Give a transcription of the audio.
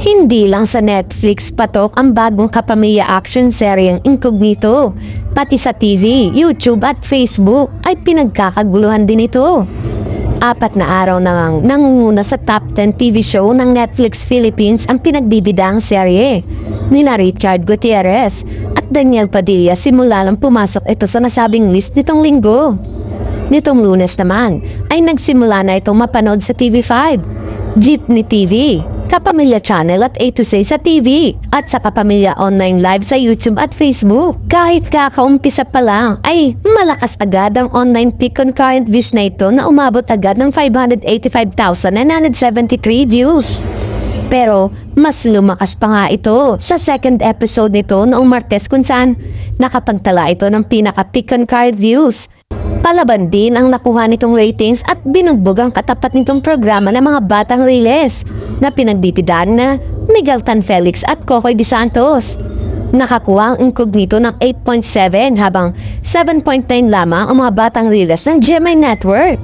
Hindi lang sa Netflix patok ang bagong kapamilya action seryeng Incognito, pati sa TV, YouTube at Facebook ay pinagkakaguluhan din ito. 4 na araw nang nangunguna sa top 10 TV show ng Netflix Philippines ang pinagbibidang serye nina Richard Gutierrez at Daniel Padilla simula lang pumasok ito sa nasabing list nitong linggo. Nitong Lunes naman ay nagsimula na itong mapanood sa TV5, Jeepney TV, Kapamilya Channel at A to Z sa TV at sa Kapamilya Online Live sa YouTube at Facebook. Kahit kakaumpisa pa lang ay malakas agad ang online peak concurrent views na ito na umabot agad ng 585,973 views. Pero mas lumakas pa nga ito sa second episode nito noong Martes kung saan nakapagtala ito ng pinaka-peak concurrent views. Palaban din ang nakuha nitong ratings at binugbog ang katapat nitong programa ng mga batang riles na pinagbibidan na Miguel Tan Felix at Cocoy De Santos. Nakakuha ang Incognito ng 8.7 habang 7.9 lamang ang mga batang riles ng GMA Network.